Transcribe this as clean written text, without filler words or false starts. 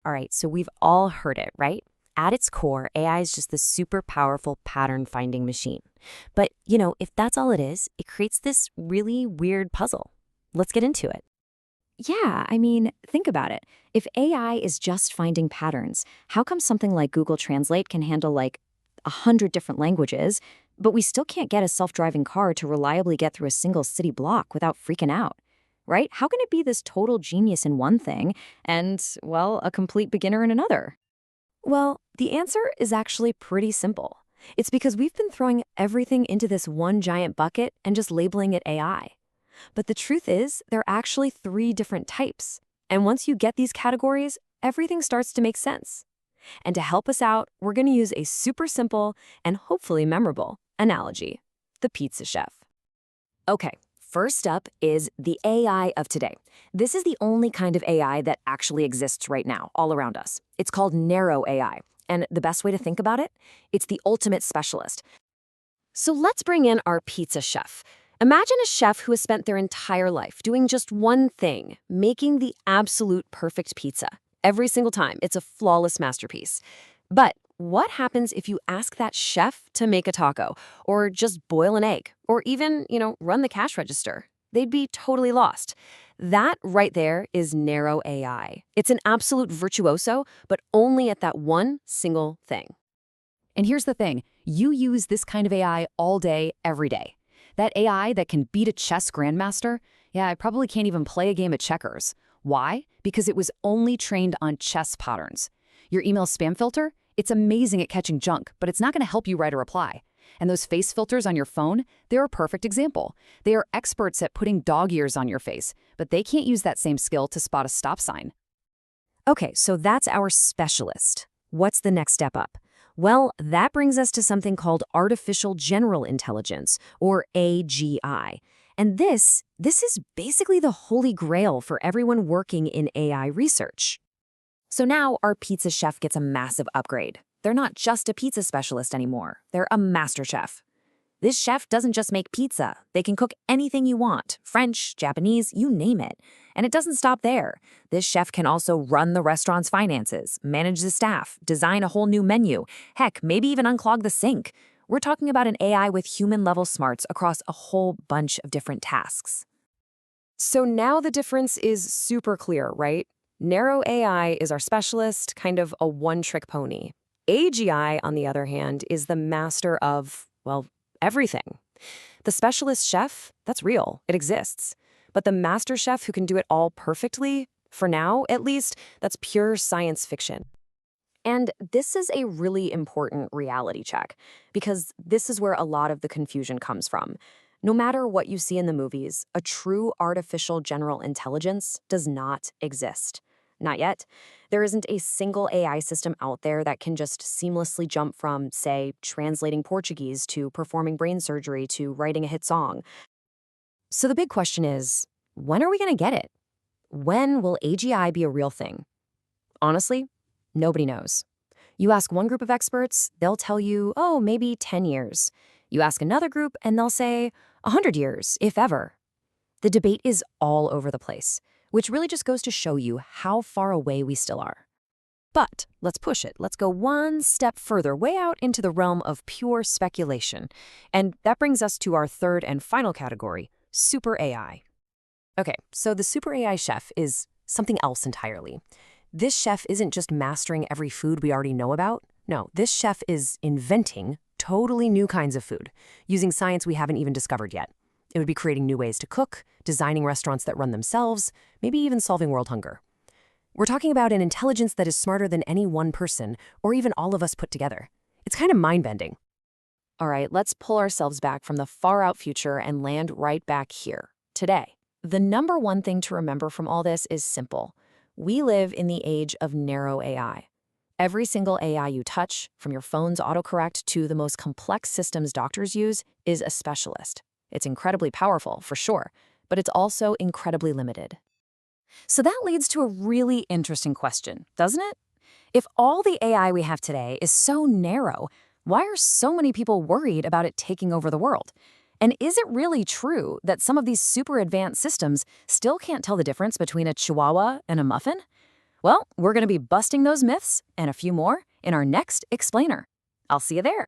All right, so we've all heard it, right? At its core, AI is just this super powerful pattern finding machine. But, if that's all it is, it creates this really weird puzzle. Let's get into it. Yeah, think about it. If AI is just finding patterns, how come something like Google Translate can handle like 100 different languages, but we still can't get a self-driving car to reliably get through a single city block without freaking out? Right? How can it be this total genius in one thing and, well, a complete beginner in another? Well, the answer is actually pretty simple. It's because we've been throwing everything into this one giant bucket and just labeling it AI. But the truth is, there are actually three different types. And once you get these categories, everything starts to make sense. And to help us out, we're going to use a super simple and hopefully memorable analogy: the pizza chef. Okay, first up is the AI of today. This is the only kind of AI that actually exists right now, all around us. It's called narrow AI. And the best way to think about it? It's the ultimate specialist. So let's bring in our pizza chef. Imagine a chef who has spent their entire life doing just one thing, making the absolute perfect pizza. Every single time, it's a flawless masterpiece. But what happens if you ask that chef to make a taco, or just boil an egg, or even, run the cash register? They'd be totally lost. That right there is narrow AI. It's an absolute virtuoso, but only at that one single thing. And here's the thing, you use this kind of AI all day, every day. That AI that can beat a chess grandmaster, yeah, I probably can't even play a game of checkers. Why? Because it was only trained on chess patterns. Your email spam filter, it's amazing at catching junk, but it's not going to help you write a reply. And those face filters on your phone, they're a perfect example. They are experts at putting dog ears on your face, but they can't use that same skill to spot a stop sign. Okay, so that's our specialist. What's the next step up? Well, that brings us to something called artificial general intelligence, or AGI. And this is basically the holy grail for everyone working in AI research. So now our pizza chef gets a massive upgrade. They're not just a pizza specialist anymore. They're a master chef. This chef doesn't just make pizza. They can cook anything you want: French, Japanese, you name it. And it doesn't stop there. This chef can also run the restaurant's finances, manage the staff, design a whole new menu, heck, maybe even unclog the sink. We're talking about an AI with human-level smarts across a whole bunch of different tasks. So now the difference is super clear, right? Narrow AI is our specialist, kind of a one-trick pony. AGI, on the other hand, is the master of, well, everything. The specialist chef, that's real, it exists. But the master chef who can do it all perfectly, for now at least, that's pure science fiction. And this is a really important reality check, because this is where a lot of the confusion comes from. No matter what you see in the movies, a true artificial general intelligence does not exist. Not yet. There isn't a single AI system out there that can just seamlessly jump from, say, translating Portuguese to performing brain surgery to writing a hit song. So the big question is, when are we going to get it? When will AGI be a real thing? Honestly, nobody knows. You ask one group of experts, they'll tell you, oh, maybe 10 years. You ask another group, and they'll say 100 years, if ever. The debate is all over the place, which really just goes to show you how far away we still are. But let's push it. Let's go one step further, way out into the realm of pure speculation. And that brings us to our third and final category: super AI. Okay, so the super AI chef is something else entirely. This chef isn't just mastering every food we already know about. No, this chef is inventing totally new kinds of food, using science we haven't even discovered yet. It would be creating new ways to cook, designing restaurants that run themselves, maybe even solving world hunger. We're talking about an intelligence that is smarter than any one person, or even all of us put together. It's kind of mind-bending. All right, let's pull ourselves back from the far-out future and land right back here, today. The number one thing to remember from all this is simple. We live in the age of narrow AI. Every single AI you touch, from your phone's autocorrect to the most complex systems doctors use, is a specialist. It's incredibly powerful, for sure, but it's also incredibly limited. So that leads to a really interesting question, doesn't it? If all the AI we have today is so narrow, why are so many people worried about it taking over the world? And is it really true that some of these super advanced systems still can't tell the difference between a chihuahua and a muffin? Well, we're going to be busting those myths and a few more in our next Explainer. I'll see you there.